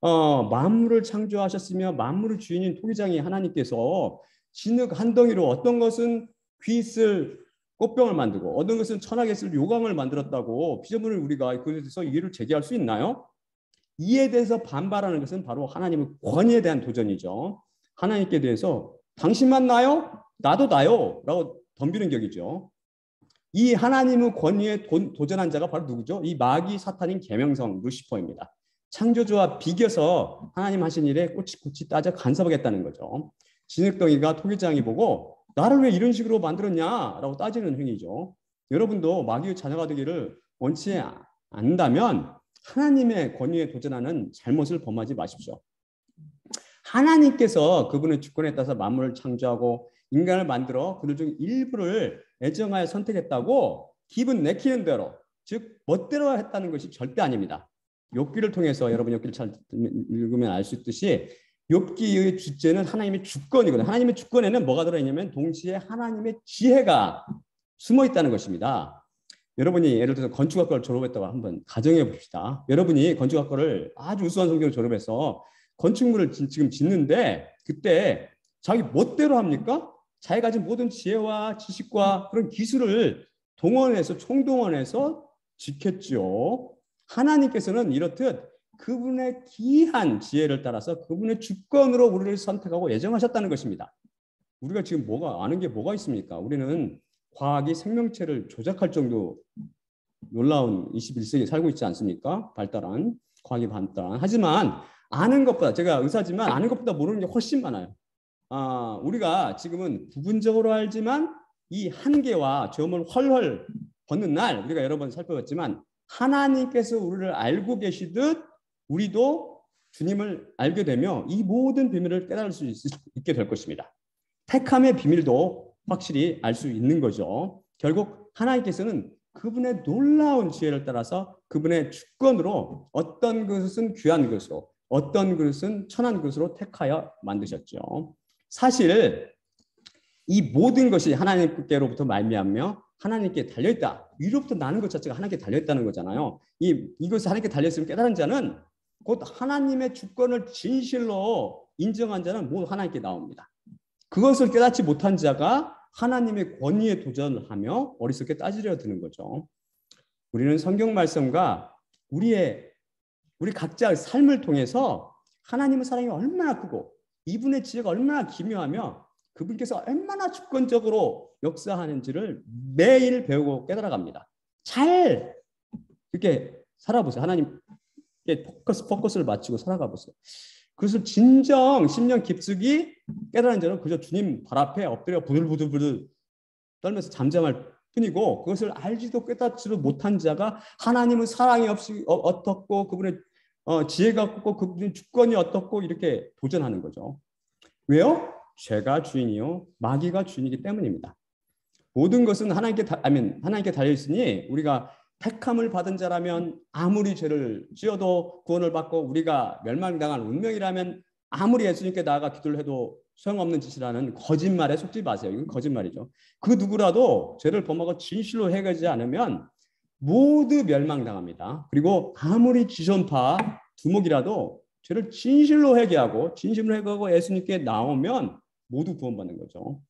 S1: 만물을 창조하셨으며 만물의 주인인 토기장이 하나님께서 진흙 한 덩이로 어떤 것은 귀 쓸 꽃병을 만들고 어떤 것은 천하게 쓸 요강을 만들었다고 피조물을 우리가 그에 대해서 이해를 제기할 수 있나요? 이에 대해서 반발하는 것은 바로 하나님의 권위에 대한 도전이죠. 하나님께 대해서 당신만 나요? 나도 나요 라고 덤비는 격이죠. 이 하나님의 권위에 도전한 자가 바로 누구죠? 이 마귀 사탄인 계명성 루시퍼입니다. 창조주와 비겨서 하나님 하신 일에 꼬치꼬치 따져 간섭하겠다는 거죠. 진흙덩이가 토기장이 보고 나를 왜 이런 식으로 만들었냐라고 따지는 행위죠. 여러분도 마귀의 자녀가 되기를 원치 않는다면 하나님의 권위에 도전하는 잘못을 범하지 마십시오. 하나님께서 그분의 주권에 따라서 만물을 창조하고 인간을 만들어 그들 중 일부를 애정하여 선택했다고 기분 내키는 대로 즉 멋대로 했다는 것이 절대 아닙니다. 욥기를 통해서 여러분 욥기를 잘 읽으면 알 수 있듯이 욥기의 주제는 하나님의 주권이거든요. 하나님의 주권에는 뭐가 들어있냐면 동시에 하나님의 지혜가 숨어 있다는 것입니다. 여러분이 예를 들어서 건축학과를 졸업했다고 한번 가정해 봅시다. 여러분이 건축학과를 아주 우수한 성적으로 졸업해서 건축물을 지금 짓는데 그때 자기 멋대로 합니까? 자기가 가진 모든 지혜와 지식과 그런 기술을 동원해서 총동원해서 짓겠죠. 하나님께서는 이렇듯 그분의 귀한 지혜를 따라서 그분의 주권으로 우리를 선택하고 예정하셨다는 것입니다. 우리가 지금 아는 게 뭐가 있습니까? 우리는 과학이 생명체를 조작할 정도 놀라운 21세기에 살고 있지 않습니까? 과학이 발달한. 하지만 아는 것보다 제가 의사지만 아는 것보다 모르는 게 훨씬 많아요. 우리가 지금은 부분적으로 알지만 이 한계와 점을 헐헐 벗는 날 우리가 여러 번 살펴봤지만 하나님께서 우리를 알고 계시듯 우리도 주님을 알게 되며 이 모든 비밀을 깨달을 수 있게 될 것입니다. 택함의 비밀도 확실히 알 수 있는 거죠. 결국 하나님께서는 그분의 놀라운 지혜를 따라서 그분의 주권으로 어떤 것은 귀한 것으로 어떤 것은 천한 것으로 택하여 만드셨죠. 사실 이 모든 것이 하나님께로부터 말미암며 하나님께 달려있다. 위로부터 나는 것 자체가 하나님께 달려있다는 거잖아요. 이것이 하나님께 달려있으면 깨달은 자는 곧 하나님의 주권을 진실로 인정한 자는 모두 하나님께 나옵니다. 그것을 깨닫지 못한 자가 하나님의 권위에 도전을 하며 어리석게 따지려 드는 거죠. 우리는 성경 말씀과 우리 각자의 삶을 통해서 하나님의 사랑이 얼마나 크고 이분의 지혜가 얼마나 기묘하며 그분께서 얼마나 주권적으로 역사하는지를 매일 배우고 깨달아갑니다. 잘 이렇게 살아보세요. 하나님께 포커스를 맞추고 살아가 보세요. 그것을 진정 심령 깊숙이 깨달은 자는 그저 주님 발 앞에 엎드려 부들부들 떨면서 잠잠할 뿐이고, 그것을 알지도 깨닫지도 못한 자가 하나님의 사랑이 없이 어떻고 그분의 지혜가 없고 그분의 주권이 어떻고 이렇게 도전하는 거죠. 왜요? 죄가 주인이요 마귀가 주인이기 때문입니다. 모든 것은 하나님께 달려 있으니 우리가 택함을 받은 자라면 아무리 죄를 지어도 구원을 받고, 우리가 멸망당한 운명이라면 아무리 예수님께 나아가 기도를 해도 소용없는 짓이라는 거짓말에 속지 마세요. 이건 거짓말이죠. 그 누구라도 죄를 범하고 진실로 해결하지 않으면 모두 멸망당합니다. 그리고 아무리 지존파 두목이라도 죄를 진실로 회개하고 진심으로 회개하고 예수님께 나오면 모두 구원받는 거죠.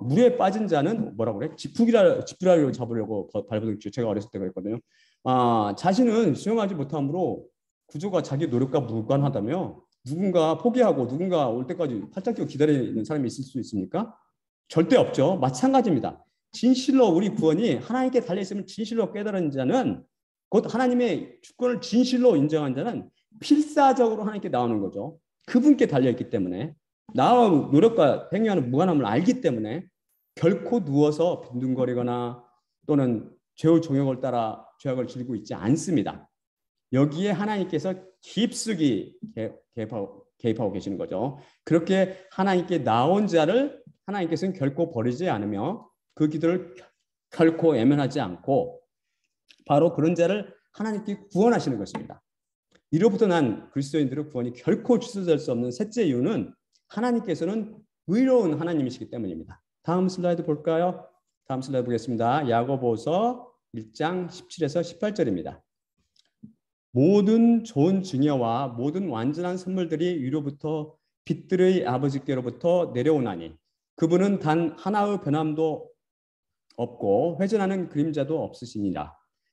S1: 물에 빠진 자는 뭐라고 그래? 지푸라기로 잡으려고 발버둥 제가 어렸을 때가 있거든요. 자신은 수용하지 못함으로 구조가 자기 노력과 무관하다며 누군가 포기하고 누군가 올 때까지 팔짱 끼고 기다리는 사람이 있을 수 있습니까? 절대 없죠. 마찬가지입니다. 진실로 우리 구원이 하나님께 달려있으면 진실로 깨달은 자는, 곧 하나님의 주권을 진실로 인정한 자는 필사적으로 하나님께 나오는 거죠. 그분께 달려있기 때문에, 나와 노력과 행위하는 무관함을 알기 때문에 결코 누워서 빈둥거리거나 또는 죄의 종역을 따라 죄악을 지르고 있지 않습니다. 여기에 하나님께서 깊숙이 개입하고 계시는 거죠. 그렇게 하나님께 나온 자를 하나님께서는 결코 버리지 않으며 그 기도를 결코 애면하지 않고 바로 그런 자를 하나님께 구원하시는 것입니다. 이로부터 난 그리스도인들의 구원이 결코 취소될 수 없는 셋째 이유는 하나님께서는 의로운 하나님이시기 때문입니다. 다음 슬라이드 볼까요? 다음 슬라이드 보겠습니다. 야고보서 1장 17에서 18절입니다. 모든 좋은 증여와 모든 완전한 선물들이 위로부터 빛들의 아버지께로부터 내려오나니 그분은 단 하나의 변함도 없고 회전하는 그림자도 없으시니라.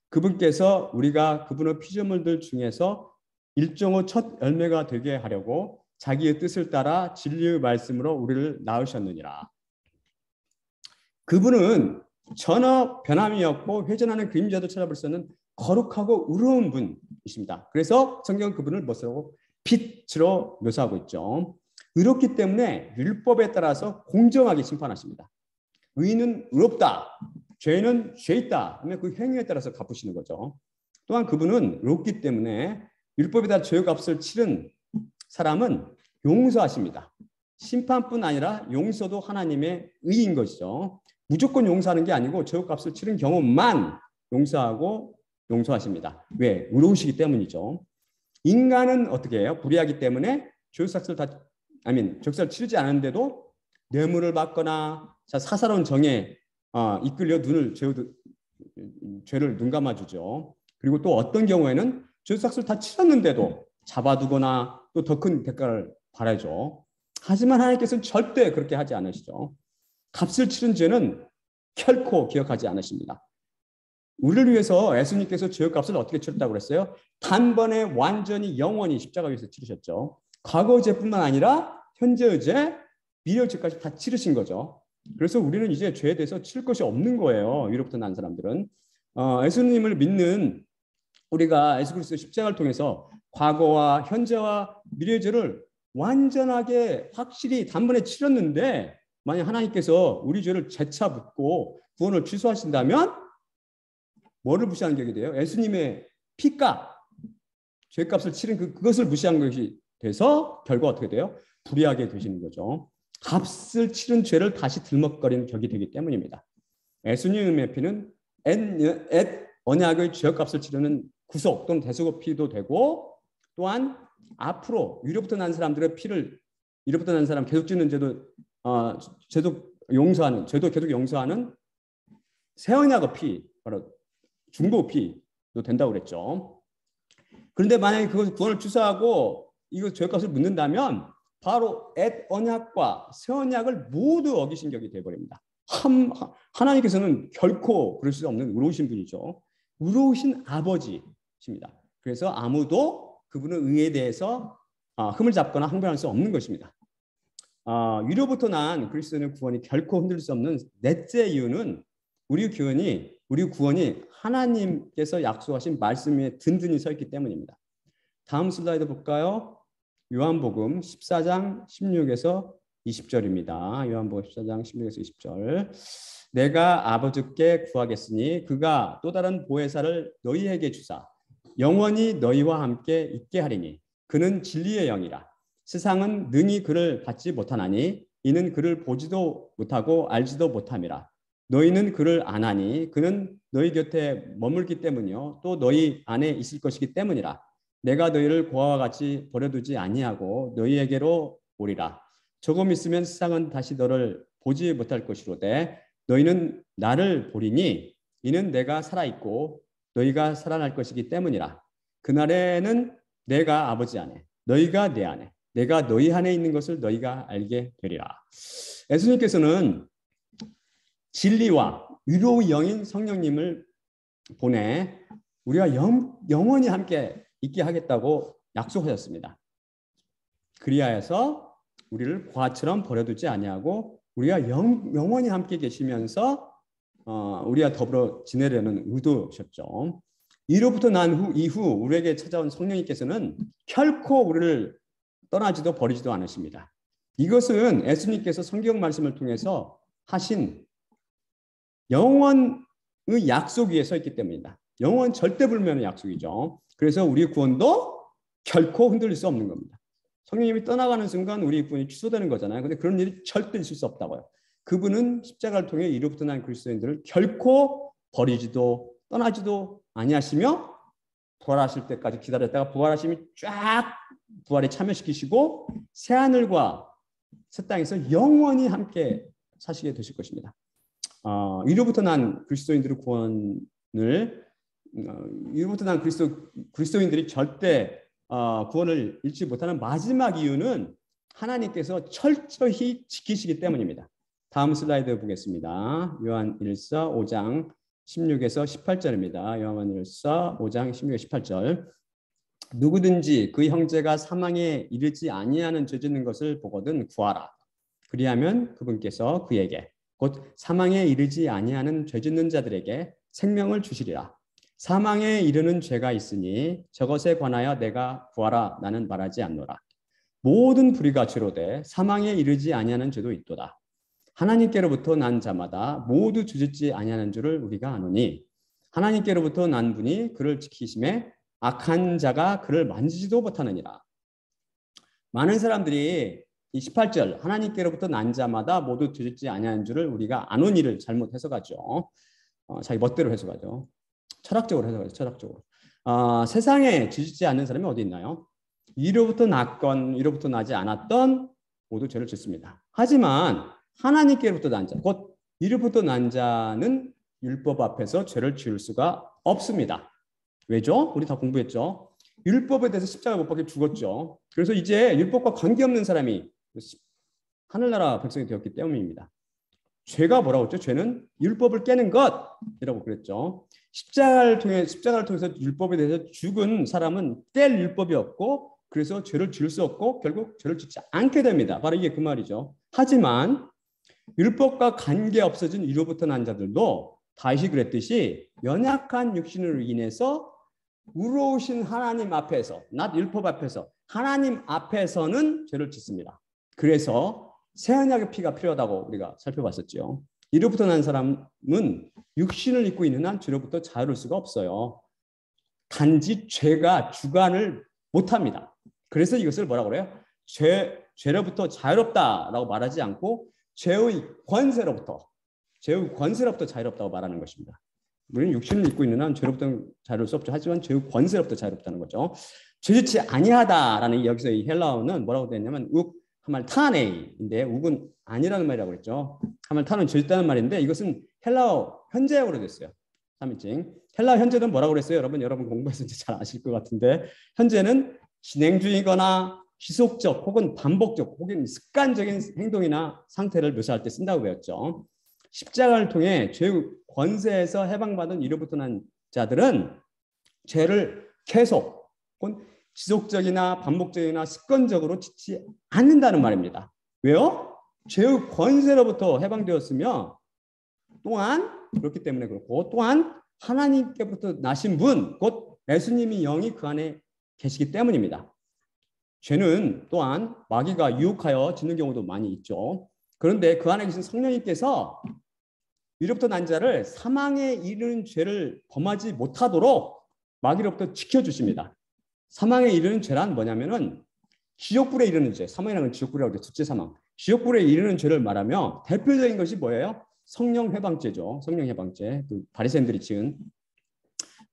S1: 그분께서 우리가 그분의 피조물들 중에서 일종의 첫 열매가 되게 하려고 자기의 뜻을 따라 진리의 말씀으로 우리를 낳으셨느니라. 그분은 전혀 변함이 없고 회전하는 그림자도 찾아볼 수 없는 거룩하고 의로운 분이십니다. 그래서 성경은 그분을 무엇이라고? 빛으로 묘사하고 있죠. 의롭기 때문에 율법에 따라서 공정하게 심판하십니다. 의인은 의롭다, 죄는 죄 있다 하면 그 행위에 따라서 갚으시는 거죠. 또한 그분은 의롭기 때문에 율법에 따라 죄의 값을 치른 사람은 용서하십니다. 심판뿐 아니라 용서도 하나님의 의인 것이죠. 무조건 용서하는 게 아니고 죄의 값을 치른 경우만 용서하고 용서하십니다. 왜? 의로우시기 때문이죠. 인간은 어떻게 해요? 불의하기 때문에 적살을 치르지 않았는데도 뇌물을 받거나 사사로운 정에 이끌려 죄를 눈 감아주죠. 그리고 또 어떤 경우에는 죄삭을 다 치렀는데도 잡아두거나 또 더 큰 대가를 바라죠. 하지만 하나님께서는 절대 그렇게 하지 않으시죠. 값을 치른 죄는 결코 기억하지 않으십니다. 우리를 위해서 예수님께서 죄의 값을 어떻게 치렀다고 그랬어요? 단번에 완전히 영원히 십자가 위에서 치르셨죠. 과거의 죄뿐만 아니라 현재의 죄, 미래의 죄까지 다 치르신 거죠. 그래서 우리는 이제 죄에 대해서 치를 것이 없는 거예요. 위로부터 난 사람들은. 예수님을 믿는 우리가 예수 그리스도의 십자가를 통해서 과거와 현재와 미래의 죄를 완전하게 확실히 단번에 치렀는데, 만약 하나님께서 우리 죄를 재차 묻고 구원을 취소하신다면 뭐를 무시하는 격이 돼요? 예수님의 피값, 죄값을 치른 그것을 무시한 것이 돼서 결과 어떻게 돼요? 불의하게 되시는 거죠. 값을 치른 죄를 다시 들먹거리는 격이 되기 때문입니다. 예수님의 피는 옛 언약의 죄값을 치르는 구속 또는 대속의 피도 되고, 또한 앞으로 위로부터 난 사람들의 피를, 위로부터 난 사람 계속 짓는 죄도 계속 용서하는 새 언약의 피, 바로 중보 피도 된다고 그랬죠. 그런데 만약에 그것을 구원을 취소하고 이거 죄값을 묻는다면 바로 옛 언약과 새 언약을 모두 어기신 격이 되어버립니다. 하나님께서는 결코 그럴 수 없는 의로우신 분이죠. 의로우신 아버지십니다. 그래서 아무도 그분의 의에 대해서 흠을 잡거나 항변할 수 없는 것입니다. 위로부터 난 그리스도인의 구원이 결코 흔들 수 없는 넷째 이유는 우리 구원이 하나님께서 약속하신 말씀 위에 든든히 서 있기 때문입니다. 다음 슬라이드 볼까요? 요한복음 14장 16에서 20절입니다. 요한복음 14장 16에서 20절. 내가 아버지께 구하겠으니 그가 또 다른 보혜사를 너희에게 주사 영원히 너희와 함께 있게 하리니 그는 진리의 영이라. 세상은 능히 그를 받지 못하나니 이는 그를 보지도 못하고 알지도 못함이라. 너희는 그를 아나니 그는 너희 곁에 머물기 때문이요 또 너희 안에 있을 것이기 때문이라. 내가 너희를 고아와 같이 버려두지 아니하고 너희에게로 오리라. 조금 있으면 세상은 다시 너를 보지 못할 것이로되 너희는 나를 보리니 이는 내가 살아있고 너희가 살아날 것이기 때문이라. 그날에는 내가 아버지 안에 너희가 내 안에 내가 너희 안에 있는 것을 너희가 알게 되리라. 예수님께서는 진리와 위로의 영인 성령님을 보내 우리가 영원히 함께 있게 하겠다고 약속하셨습니다. 그리하여서 우리를 고아처럼 버려두지 아니하고 우리가 영원히 함께 계시면서 우리와 더불어 지내려는 의도셨죠. 이로부터 난 이후 우리에게 찾아온 성령님께서는 결코 우리를 떠나지도 버리지도 않으십니다. 이것은 예수님께서 성경 말씀을 통해서 하신 영원의 약속 위에 서 있기 때문입니다. 영원 절대불면의 약속이죠. 그래서 우리 구원도 결코 흔들릴 수 없는 겁니다. 성령님이 떠나가는 순간 우리 구원이 취소되는 거잖아요. 근데 그런 일이 절대 있을 수 없다고요. 그분은 십자가를 통해 이로부터 난 그리스도인들을 결코 버리지도 떠나지도 아니하시며 부활하실 때까지 기다렸다가 부활하심이 쫙 부활에 참여시키시고 새하늘과 새 땅에서 영원히 함께 사시게 되실 것입니다. 이로부터 난 그리스도인들의 구원을 이로부터 난 그리스도인들이 절대 구원을 잃지 못하는 마지막 이유는 하나님께서 철저히 지키시기 때문입니다. 다음 슬라이드 보겠습니다. 요한 1서 5장 16에서 18절입니다. 요한 1서 5장 16에서 18절. 누구든지 그 형제가 사망에 이르지 아니하는 죄 짓는 것을 보거든 구하라. 그리하면 그분께서 그에게 곧 사망에 이르지 아니하는 죄 짓는 자들에게 생명을 주시리라. 사망에 이르는 죄가 있으니 저것에 관하여 내가 구하라 나는 말하지 않노라. 모든 불의가 죄로 돼 사망에 이르지 아니하는 죄도 있도다. 하나님께로부터 난 자마다 모두 죄짓지 아니하는 줄을 우리가 아노니 하나님께로부터 난 분이 그를 지키심에 악한 자가 그를 만지지도 못하느니라. 많은 사람들이 이 18절 하나님께로부터 난 자마다 모두 죄짓지 아니하는 줄을 우리가 아노니를 잘못 해석하죠. 자기 멋대로 해석하죠. 철학적으로 해석하죠. 철학적으로. 세상에 죄짓지 않는 사람이 어디 있나요? 이로부터 났건 이로부터 나지 않았던 모두 죄를 짓습니다. 하지만 하나님께로부터 난 자, 곧 이로부터 난 자는 율법 앞에서 죄를 지을 수가 없습니다. 왜죠? 우리 다 공부했죠. 율법에 대해서 십자가 못 박혀 죽었죠. 그래서 이제 율법과 관계없는 사람이 하늘나라 백성이 되었기 때문입니다. 죄가 뭐라고 했죠? 죄는 율법을 깨는 것이라고 그랬죠. 십자가를 통해서 율법에 대해서 죽은 사람은 깰 율법이 없고 그래서 죄를 지을 수 없고 결국 죄를 짓지 않게 됩니다. 바로 이게 그 말이죠. 하지만 율법과 관계 없어진 이로부터 난 자들도 다윗이 그랬듯이 연약한 육신으로 인해서 의로우신 하나님 앞에서, not 율법 앞에서, 하나님 앞에서는 죄를 짓습니다. 그래서 새 언약의 피가 필요하다고 우리가 살펴봤었죠. 이로부터 난 사람은 육신을 입고 있는 한 죄로부터 자유로울 수가 없어요. 단지 죄가 주관을 못합니다. 그래서 이것을 뭐라고 그래요? 죄로부터 자유롭다라고 말하지 않고 죄의 권세로부터 자유롭다고 말하는 것입니다. 우리는 육신을 입고 있는 한 죄로부터 자유로울 수 없죠. 하지만 죄의 권세로부터 자유롭다는 거죠. 죄짓지 아니하다라는 여기서 이 헬라어는 뭐라고 되어 있냐면 욱 하말타네인데 욱은 아니라는 말이라고 했죠. 하말타는 죄짓다는 말인데 이것은 헬라어 현재형으로 됐어요. 3인칭. 헬라어 현재는 뭐라고 그랬어요? 여러분 공부해서 이제 잘 아실 것 같은데 현재는 진행 중이거나 지속적 혹은 반복적 혹은 습관적인 행동이나 상태를 묘사할 때 쓴다고 배웠죠. 십자가를 통해 죄의 권세에서 해방받은 이로부터 난 자들은 죄를 계속 혹은 지속적이나 반복적이나 습관적으로 짓지 않는다는 말입니다. 왜요? 죄의 권세로부터 해방되었으며 또한 그렇기 때문에 그렇고 또한 하나님께부터 나신 분, 곧 예수님이 영이 그 안에 계시기 때문입니다. 죄는 또한 마귀가 유혹하여 짓는 경우도 많이 있죠. 그런데 그 안에 계신 성령님께서 위로부터 난 자를 사망에 이르는 죄를 범하지 못하도록 마귀로부터 지켜주십니다. 사망에 이르는 죄란 뭐냐면은 지옥불에 이르는 죄, 사망이라는 건 지옥불이라고 하죠. 둘째 사망. 지옥불에 이르는 죄를 말하며 대표적인 것이 뭐예요? 성령 해방죄죠. 성령 해방죄. 그 바리새인들이 지은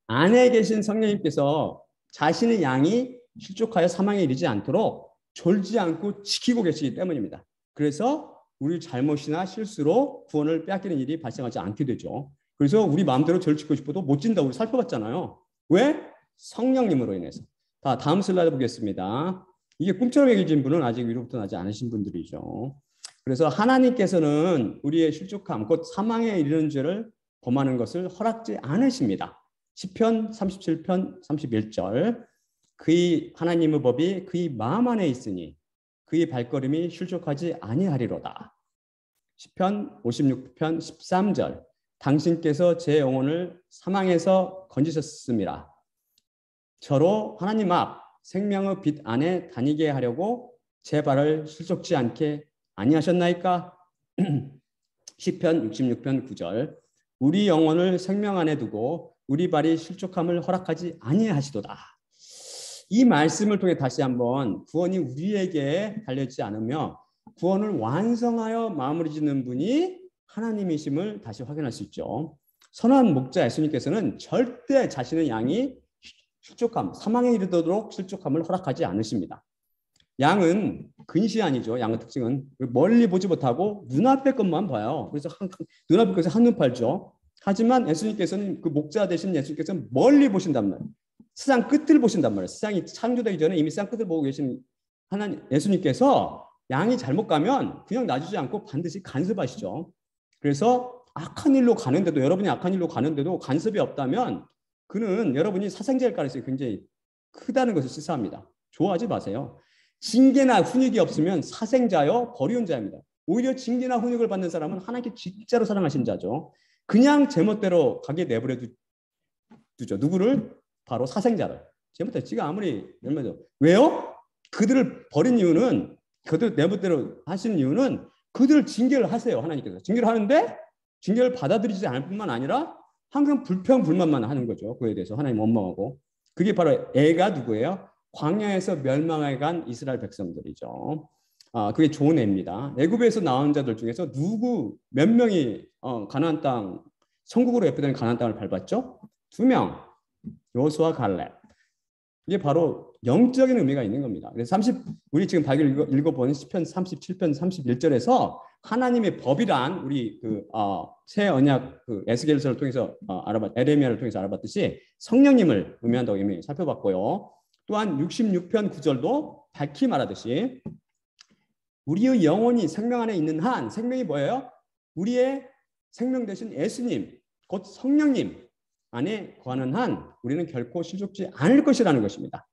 S1: 안에 계신 성령님께서 자신의 양이 실족하여 사망에 이르지 않도록 졸지 않고 지키고 계시기 때문입니다. 그래서 우리 잘못이나 실수로 구원을 빼앗기는 일이 발생하지 않게 되죠. 그래서 우리 마음대로 죄를 짓고 싶어도 못 진다고 살펴봤잖아요. 왜? 성령님으로 인해서. 다음 슬라이드 보겠습니다. 이게 꿈처럼 얘기해진 분은 아직 위로부터 나지 않으신 분들이죠. 그래서 하나님께서는 우리의 실족함, 곧 사망에 이르는 죄를 범하는 것을 허락지 않으십니다. 시편 37편 31절. 그의 하나님의 법이 그의 마음 안에 있으니 그의 발걸음이 실족하지 아니하리로다. 시편 56편 13절. 당신께서 제 영혼을 사망에서 건지셨습니다. 저로 하나님 앞 생명의 빛 안에 다니게 하려고 제 발을 실족지 않게 아니하셨나이까? 시편 66편 9절. 우리 영혼을 생명 안에 두고 우리 발이 실족함을 허락하지 아니하시도다. 이 말씀을 통해 다시 한번 구원이 우리에게 달려있지 않으며 구원을 완성하여 마무리 짓는 분이 하나님이심을 다시 확인할 수 있죠. 선한 목자 예수님께서는 절대 자신의 양이 실족함, 사망에 이르도록 실족함을 허락하지 않으십니다. 양은 근시안이죠. 양의 특징은 멀리 보지 못하고 눈앞의 것만 봐요. 그래서 눈앞의 것에 한눈 팔죠. 하지만 예수님께서는 그 목자 되신 예수님께서는 멀리 보신단 말이에요. 세상 끝을 보신단 말이에요. 세상이 창조되기 전에 이미 세상 끝을 보고 계신 하나님 예수님께서 양이 잘못 가면 그냥 놔주지 않고 반드시 간섭하시죠. 그래서 악한 일로 가는데도 여러분이 악한 일로 가는데도 간섭이 없다면 그는 여러분이 사생자일 가능성이 굉장히 크다는 것을 시사합니다. 좋아하지 마세요. 징계나 훈육이 없으면 사생자여 버리운 자입니다. 오히려 징계나 훈육을 받는 사람은 하나님께 진짜로 사랑하신 자죠. 그냥 제멋대로 가게 내버려 두죠. 누구를? 바로 사생자를. 제멋대로 지가 아무리 열매도 왜요? 그들을 버린 이유는 그들 내멋대로 하시는 이유는 그들을 징계를 하세요. 하나님께서 징계를 하는데 징계를 받아들이지 않을 뿐만 아니라 항상 불평불만만 하는 거죠. 그에 대해서 하나님 원망하고. 그게 바로 애가 누구예요? 광야에서 멸망해 간 이스라엘 백성들이죠. 그게 좋은 애입니다. 애굽에서 나온 자들 중에서 몇 명이 가나안 땅 천국으로 예표되는 가나안 땅을 밟았죠? 2명. 여호수아 갈렙. 이게 바로 영적인 의미가 있는 겁니다. 그래서 우리 지금 읽어본 시편 37편 31절에서 하나님의 법이란 우리 새 언약 에스겔서를 통해서 에레미야를 통해서 알아봤듯이 성령님을 의미한다고 이미 살펴봤고요. 또한 66편 9절도 밝히 말하듯이 우리의 영혼이 생명 안에 있는 한 생명이 뭐예요? 우리의 생명 되신 예수님 곧 성령님 안에 거하는 한 우리는 결코 실족지 않을 것이라는 것입니다.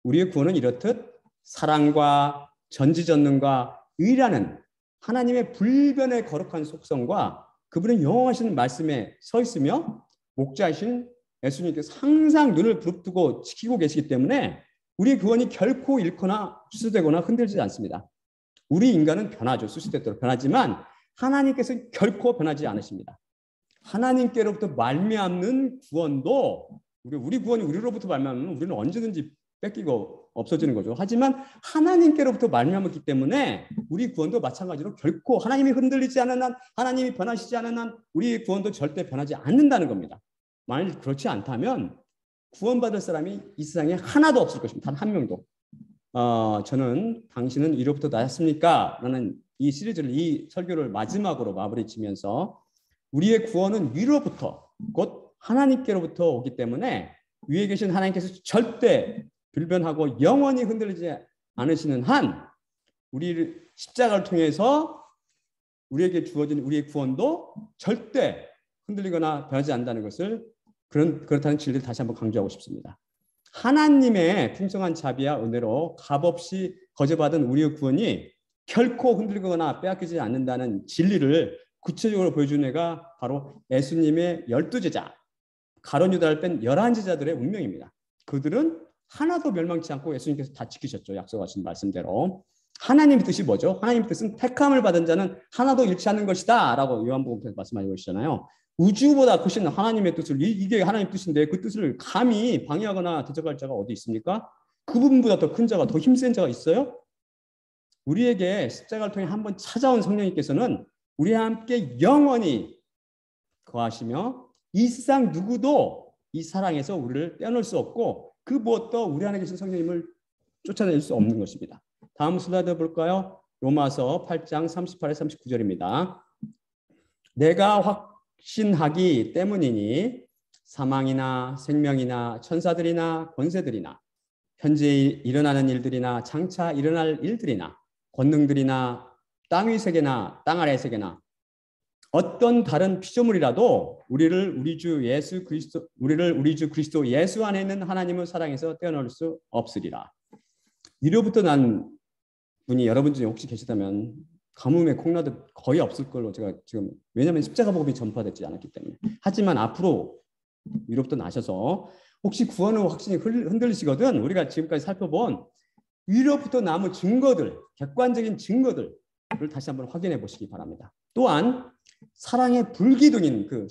S1: 우리의 구원은 이렇듯 사랑과 전지전능과 의라는 하나님의 불변의 거룩한 속성과 그분의 영원하신 말씀에 서 있으며 목자이신 예수님께서 항상 눈을 부릅뜨고 지키고 계시기 때문에 우리의 구원이 결코 잃거나 수수되거나 흔들리지 않습니다. 우리 인간은 변하죠. 수시대대로 변하지만 하나님께서는 결코 변하지 않으십니다. 하나님께로부터 말미암는 구원도 우리 구원이 우리로부터 말미암으면 우리는 언제든지 뺏기고 없어지는 거죠. 하지만 하나님께로부터 말미암았기 때문에 우리 구원도 마찬가지로 결코 하나님이 흔들리지 않은 한, 하나님이 변하시지 않은 한 우리의 구원도 절대 변하지 않는다는 겁니다. 만일 그렇지 않다면 구원받을 사람이 이 세상에 하나도 없을 것입니다. 단 한 명도. 저는 당신은 이로부터 나셨습니까? 라는 이 시리즈를 이 설교를 마지막으로 마무리 지면서 우리의 구원은 위로부터 곧 하나님께로부터 오기 때문에 위에 계신 하나님께서 절대 불변하고 영원히 흔들리지 않으시는 한 우리 십자가를 통해서 우리에게 주어진 우리의 구원도 절대 흔들리거나 변하지 않는다는 것을 그렇다는 진리를 다시 한번 강조하고 싶습니다. 하나님의 풍성한 자비와 은혜로 값없이 거저받은 우리의 구원이 결코 흔들거나 빼앗기지 않는다는 진리를 구체적으로 보여준 애가 바로 예수님의 12제자, 가룟 유다를 뺀 11제자들의 운명입니다. 그들은 하나도 멸망치 않고 예수님께서 다 지키셨죠. 약속하신 말씀대로. 하나님의 뜻이 뭐죠? 하나님의 뜻은 택함을 받은 자는 하나도 잃지 않는 것이다 라고 요한복음에서 말씀하고 계시잖아요. 우주보다 크신 하나님의 뜻을, 이게 하나님의 뜻인데 그 뜻을 감히 방해하거나 대적할 자가 어디 있습니까? 그분보다 더 큰 자가, 더 힘센 자가 있어요? 우리에게 십자가를 통해 한번 찾아온 성령님께서는 우리와 함께 영원히 거하시며 이 세상 누구도 이 사랑에서 우리를 떼어놓을 수 없고 그 무엇도 우리 안에 계신 성령님을 쫓아낼 수 없는 것입니다. 다음 슬라이드 볼까요? 로마서 8장 38에 39절입니다. 내가 확신하기 때문이니 사망이나 생명이나 천사들이나 권세들이나 현재 일어나는 일들이나 장차 일어날 일들이나 권능들이나 땅 위 세계나 땅 아래 세계나 어떤 다른 피조물이라도 우리를 우리 주 그리스도 예수 안에 있는 하나님의 사랑에서 떼어놓을 수 없으리라. 위로부터 난 분이 여러분 중에 혹시 계시다면 가뭄에 콩나듯 거의 없을 걸로 제가 지금, 왜냐하면 십자가 복음이 전파되지 않았기 때문에. 하지만 앞으로 위로부터 나셔서 혹시 구원의 확신이 흔들리시거든 우리가 지금까지 살펴본 위로부터 남은 증거들, 객관적인 증거들을 다시 한번 확인해 보시기 바랍니다. 또한 사랑의 불기둥인 그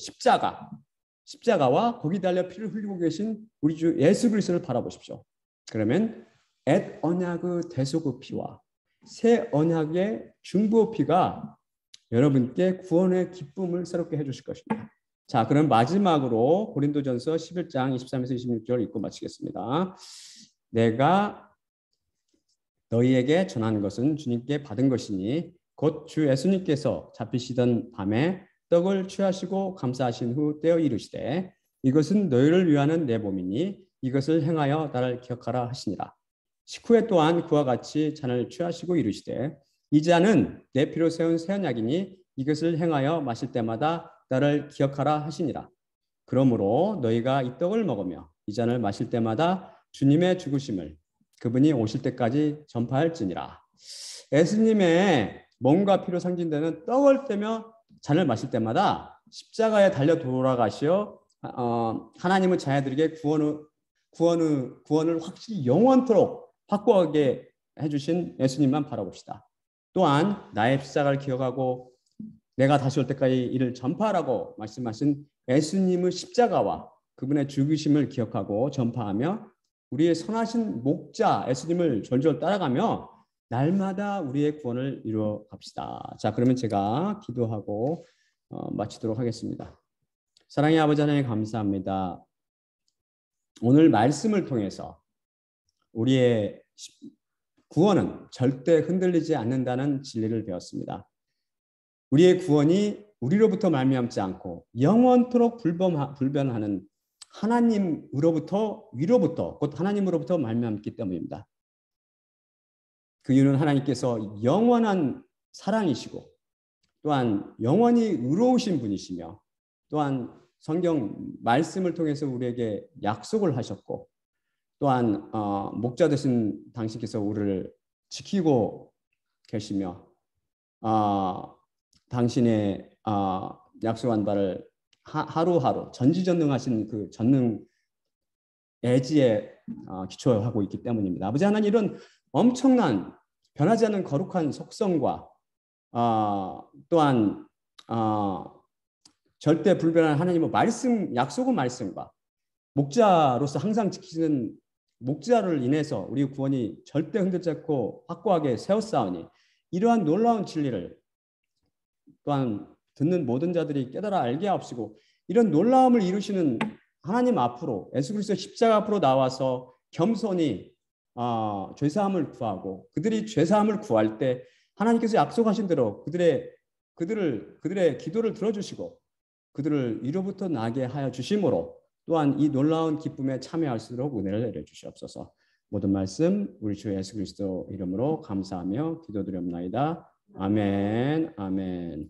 S1: 십자가와 거기 달려 피를 흘리고 계신 우리 주 예수 그리스도를 바라보십시오. 그러면 옛 언약의 대속의 피와 새 언약의 중보의 피가 여러분께 구원의 기쁨을 새롭게 해주실 것입니다. 자, 그럼 마지막으로 고린도전서 11장 23에서 26절 읽고 마치겠습니다. 내가 너희에게 전한 것은 주님께 받은 것이니 곧 주 예수님께서 잡히시던 밤에 떡을 취하시고 감사하신 후 떼어 이르시되 이것은 너희를 위하는 내 몸이니 이것을 행하여 나를 기억하라 하시니라. 식후에 또한 그와 같이 잔을 취하시고 이르시되 이 잔은 내 피로 세운 새 언약이니 이것을 행하여 마실 때마다 나를 기억하라 하시니라. 그러므로 너희가 이 떡을 먹으며 이 잔을 마실 때마다 주님의 죽으심을 그분이 오실 때까지 전파할지니라. 예수님의 몸과 피로 상징되는 떡을 떼며 잔을 마실 때마다 십자가에 달려 돌아가시어 하나님의 자녀들에게 구원을 확실히 영원토록 확고하게 해주신 예수님만 바라봅시다. 또한 나의 십자가를 기억하고 내가 다시 올 때까지 이를 전파하라고 말씀하신 예수님의 십자가와 그분의 죽으심을 기억하고 전파하며 우리의 선하신 목자 예수님을 졸졸 따라가며 날마다 우리의 구원을 이루어 갑시다. 자, 그러면 제가 기도하고 마치도록 하겠습니다. 사랑의 아버지 하나님 감사합니다. 오늘 말씀을 통해서 우리의 구원은 절대 흔들리지 않는다는 진리를 배웠습니다. 우리의 구원이 우리로부터 말미암지 않고 영원토록 불변하는 하나님으로부터 위로부터 곧 하나님으로부터 말미암기 때문입니다. 그 이유는 하나님께서 영원한 사랑이시고 또한 영원히 의로우신 분이시며 또한 성경 말씀을 통해서 우리에게 약속을 하셨고 또한 목자 되신 당신께서 우리를 지키고 계시며 당신의 약속한 바를 하루하루 전지전능하신 그 전능 애지에 기초하고 있기 때문입니다. 아버지 하나님 이런 엄청난 변하지 않는 거룩한 속성과 또한 절대 불변한 하나님의 말씀, 약속의 말씀과 목자로서 항상 지키시는 목자를 인해서 우리 구원이 절대 흔들지 않고 확고하게 세웠사오니 이러한 놀라운 진리를 또한 듣는 모든 자들이 깨달아 알게 하옵시고 이런 놀라움을 이루시는 하나님 앞으로 예수 그리스도 십자가 앞으로 나와서 겸손히 죄사함을 구하고 그들이 죄사함을 구할 때 하나님께서 약속하신 대로 그들의 기도를 들어주시고 그들을 위로부터 나게 하여 주심으로 또한 이 놀라운 기쁨에 참여할 수 있도록 은혜를 내려 주시옵소서. 모든 말씀 우리 주 예수 그리스도 이름으로 감사하며 기도드리옵나이다. 아멘. 아멘.